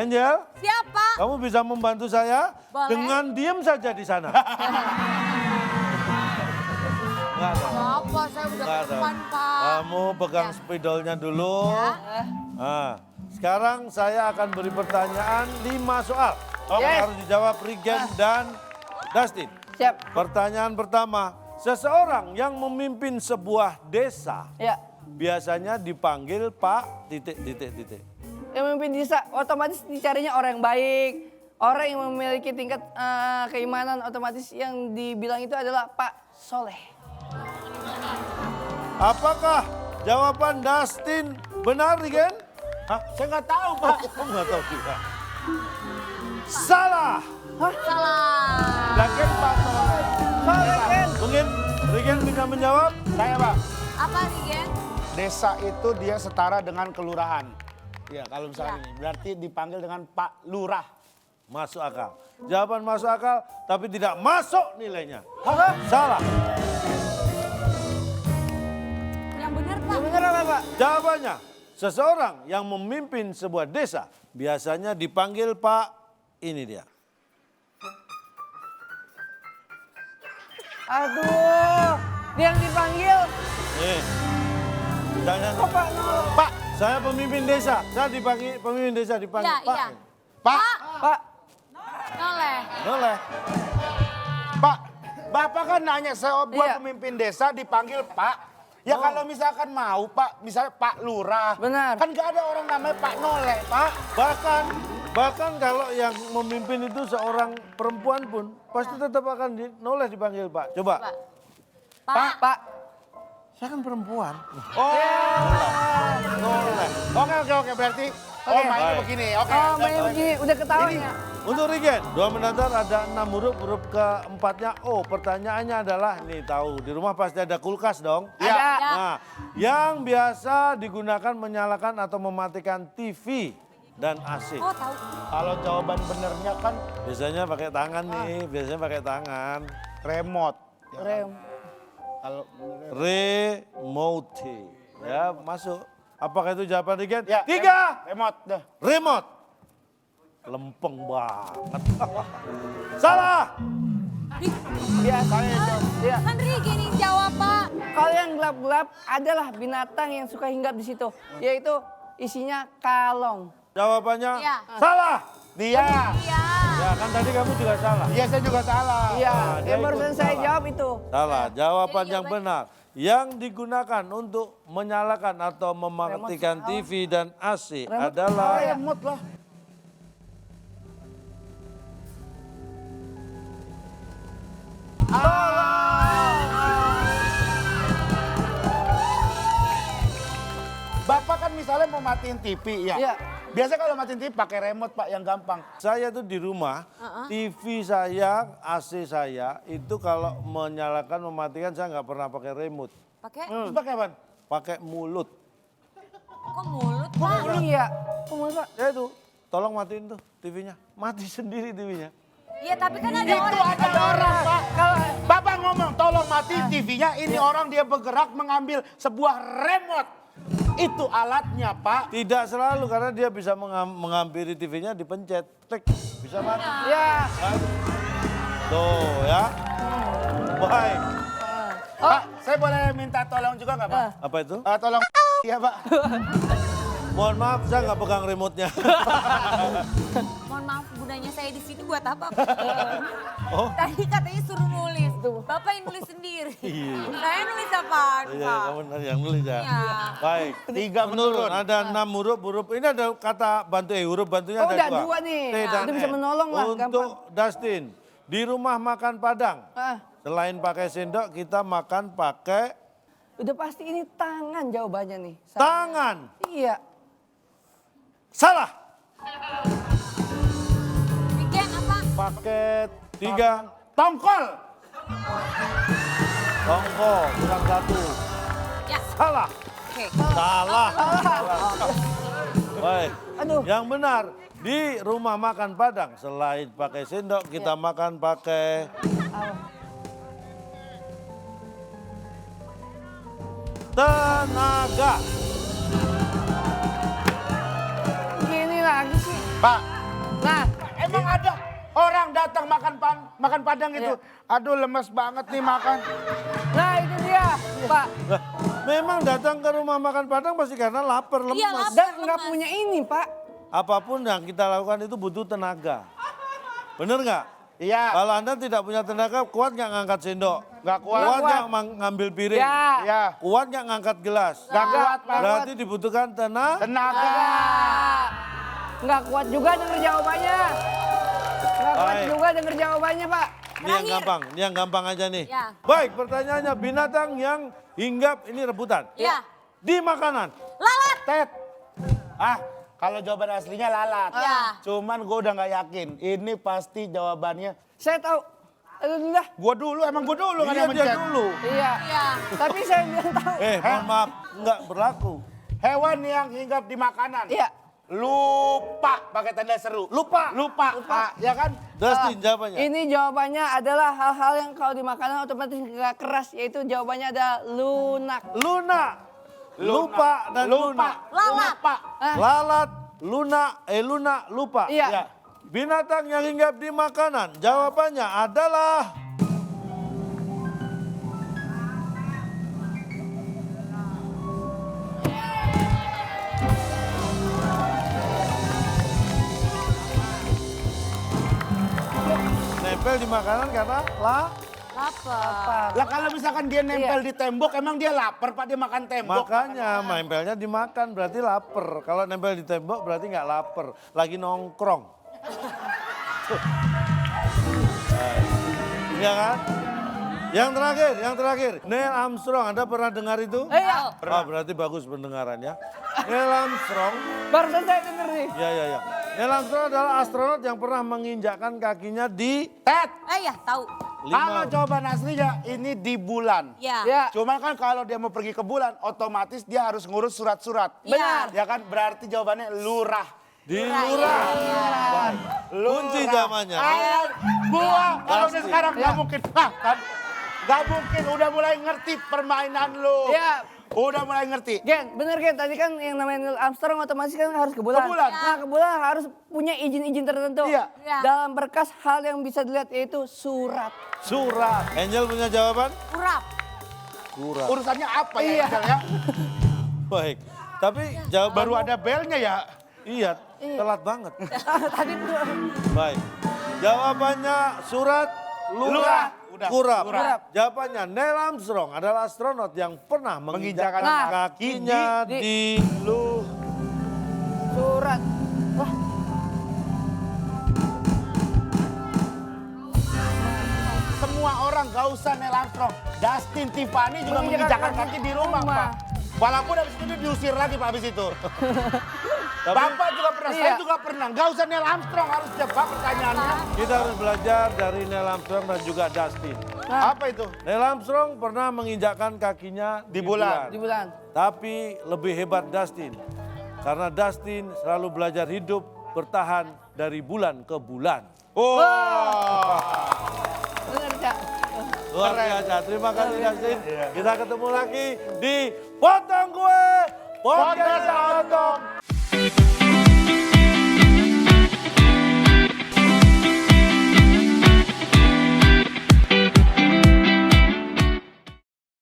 Angel, Siapa? kamu bisa membantu saya Boleh. dengan diem saja di sana. Enggak dong. Apa? Saya udah Enggak ke dong. depan, Pak. Kamu pegang spidolnya dulu. Ya. Nah, sekarang saya akan beri pertanyaan 5 soal. Yes. Harus dijawab Regen dan Dustin. Siap. Pertanyaan pertama, seseorang yang memimpin sebuah desa Ya. biasanya dipanggil Pak titik. Yang memimpin desa otomatis dicarinya orang yang baik. Orang yang memiliki tingkat keimanan otomatis yang dibilang itu adalah Pak Soleh. Apakah jawaban Dustin benar, Regen? Hah? Saya nggak tahu, Pak. Kamu nggak tahu juga. Salah. Salah. Lagian Pak Soleh. Soleh. Mungkin Regen bisa menjawab? Saya, Pak. Apa, Rigen? Desa itu dia setara dengan kelurahan. Ya, kalau misalnya ini. Berarti dipanggil dengan Pak Lurah. Masuk akal. Jawaban masuk akal, tapi tidak masuk nilainya. Salah. Yang benar, Pak. Yang bener apa Pak? Jawabannya, seseorang yang memimpin sebuah desa biasanya dipanggil Pak, ini dia. Aduh, dia yang dipanggil. Nih. Jangan, Kok Pak Nol? Pak, saya pemimpin desa. Saya dipanggil pemimpin desa dipanggil Iya, Pak. iya. Pak, Pak, Noleh. Boleh. Pak, Bapak kan nanya saya buat Iya. pemimpin desa dipanggil Pak. Ya kalau misalkan mau Pak, misalnya Pak Lurah. Benar. Kan nggak ada orang namanya Pak Noleh, Pak. Bahkan kalau yang memimpin itu seorang perempuan pun pasti tetap akan noleh dipanggil Pak. Coba. Pak. Pak. Saya kan perempuan. Noleh. Oke, berarti mainnya Baik. begini. Oke. Oh, main begini, udah ketahuan ya. Untuk Regen, 2 mendatar ada 6 huruf keempatnya O. Pertanyaannya adalah, nih tahu, di rumah pasti ada kulkas dong. Ada. Nah, yang biasa digunakan menyalakan atau mematikan TV dan AC. Oh, tahu. Kalau jawaban benernya kan Biasanya pakai tangan nih, biasanya pakai tangan. remote. Ya, Rem. Kalau Remote. Ya, masuk. Apakah itu jawaban Regen? Ya, 3. remote dah. Remote. Lempeng banget. Salah. Biasanya ya. Kan Rigen yang jawab, Pak. Kalau yang gelap-gelap adalah binatang yang suka hinggap di situ, yaitu isinya kalong. Jawabannya Iya. salah. Dia. Iya. Ya kan tadi kamu juga salah. Iya, saya juga salah. Iya, dia yang barusan ikut saya salah. jawab itu. Salah. Jawaban Jadi yang jawaban- benar. Yang digunakan untuk menyalakan atau mematikan Remote. TV dan AC Remote adalah Remote lah. Bapak kan misalnya mau matiin TV ya. Iya. Biasa kalau matiin TV pakai remote Pak yang gampang. saya tuh di rumah, TV saya, AC saya itu kalau menyalakan mematikan saya nggak pernah pakai remote, Pakai? Terus pakai apa? pakai mulut. Kok mulut, Pak? Iya. Kok mau Pak? Ya itu, tolong matiin tuh TV-nya, mati sendiri TV-nya. Iya, tapi kan ada Itu orang. ada orang Pak. Kalau Bapak ngomong tolong matiin TV-nya, ini orang dia bergerak mengambil sebuah remote. Itu alatnya Pak. Tidak selalu karena dia bisa menghampiri TV-nya dipencet, klik, bisa mati. Ya. Tuh ya. Baik. Pak, saya boleh minta tolong juga nggak Pak? Apa itu? Tolong ya Pak. Mohon maaf saya nggak pegang remote-nya. Mohon maaf, gunanya saya di sini buat apa, Pak? Oh. Tadi katanya suruh nulis. Bapak yang nulis sendiri. Saya nulis apaan, Iya, Pak? kamu yang nulis ya. Iya. Baik. 3 Menurun menurun. ada 6 huruf. Ini ada kata bantu huruf bantunya Oh, ada udah 2. dua nih. T dan Itu bisa N. menolong lah, Untuk Dustin, di rumah makan Padang. Ah, Selain pakai sendok, kita makan pakai udah pasti ini tangan jawabannya nih. tangan. Iya. Salah. Rigen apa? Pakai 3. Tongkol. Tongkol, kurang 1. Ya, Salah. oke. Salah. Baik. Aduh. Yang benar, di rumah makan Padang selain pakai sendok kita makan pakai tenaga. Gini lagi sih. Pak, Nah, Emang ada orang datang makan Padang gitu. Aduh lemes banget nih makan. nah itu dia, Pak. Lah, memang datang ke rumah makan Padang pasti karena lapar, lemas. Iya, lapar. Dan nggak punya ini, Pak. Apapun yang kita lakukan itu butuh tenaga. Bener nggak? Iya. Kalau Anda tidak punya tenaga, kuat nggak ngangkat sendok? Nggak kuat. Kuat nggak ngambil piring? Ya. Ya. Kuat nggak ngangkat gelas? Nggak kuat, Pak. Berarti dibutuhkan tenaga. Tenaga. Nggak kuat juga denger jawabannya. Nggak kuat Baik. juga denger jawabannya, Pak. Ini yang gampang, ini yang gampang aja nih. Ya. Baik, pertanyaannya binatang yang hinggap, ini rebutan. Ya. Di makanan. Lalat. Tet. Ah, kalau jawaban aslinya lalat. Ya. Cuman gue udah nggak yakin. Ini pasti jawabannya. Saya tahu. Aduh, dulu dah. Emang gue dulu kan Iya, yang dia mencet. dulu. Iya. Iya. Tapi saya bilang tahu. Mohon maaf, nggak berlaku. Hewan yang hinggap di makanan. Iya. Lupa pakai tanda seru. Lupa. Ah, ya kan? Dustin jawabannya. Ini jawabannya adalah hal-hal yang kalau di makanan otomatis nggak keras, yaitu jawabannya ada lunak. Luna. Lupa dan luna. Lalat. Lupa. Lalat, luna, lupa. Iya. Ya. Binatang yang hinggap di makanan, jawabannya adalah nempel di makanan karena Lapar. Lah kalau misalkan dia nempel di tembok, emang dia lapar Pak dia makan tembok. makanya nempelnya dimakan berarti lapar. Kalau nempel di tembok berarti nggak lapar, lagi nongkrong. Iya kan? Yang terakhir, Neil Armstrong. Anda pernah dengar itu? Iya. Berarti bagus pendengarannya. Neil Armstrong, Barusan saya denger nih. ya. Neil Armstrong adalah astronot yang pernah menginjakkan kakinya di Tet. Ya tahu. Kalau 5. jawaban aslinya ini di bulan. Ya. Ya. Cuma kan kalau dia mau pergi ke bulan, otomatis dia harus ngurus surat-surat. Benar. Ya kan berarti jawabannya lurah. Di lurah. Kunci zamannya. Gua kalau udah Pasti. sekarang nggak mungkin. Kan? Nggak mungkin, udah mulai ngerti permainan lu. Ya. Udah mulai ngerti. Gen, bener Gen, tadi kan yang namanya Neil Armstrong otomatis kan harus ke bulan. Ke bulan. Nah ke bulan harus punya izin-izin tertentu. Iya. Iya. Dalam berkas hal yang bisa dilihat yaitu surat. Surat. Angel punya jawaban? Urap. Surat. Urusannya apa ya? Iya. Angel, ya? Baik. Tapi jawaban Baru ada belnya ya. Iya, telat banget. Tadi belum. Baik. Jawabannya surat, lurah, Lurah. Udah, kurap. kurap. Jawabannya Neil Armstrong adalah astronot yang pernah menginjakkan Menginjakkan kakinya kaki di Surat. Wah, Semua orang gak usah Neil Armstrong. Dustin Tiffany juga Menginjakkan menginjakkan kaki kaki di rumah, rumah. Pak. Walaupun habis itu dia diusir lagi Pak habis itu. Bapak juga pernah, saya Iya. juga pernah. Gak usah Neil Armstrong harusnya Pak pertanyaannya. Kita harus belajar dari Neil Armstrong dan juga Dustin. Apa itu? Neil Armstrong pernah menginjakkan kakinya Di bulan. di bulan. Tapi lebih hebat Dustin. Karena Dustin selalu belajar hidup bertahan dari bulan ke bulan. Oh. Bener, Cak. Luar biasa. Terima kasih Dustin. Kita ketemu lagi di Potong Kue Podcast Otong.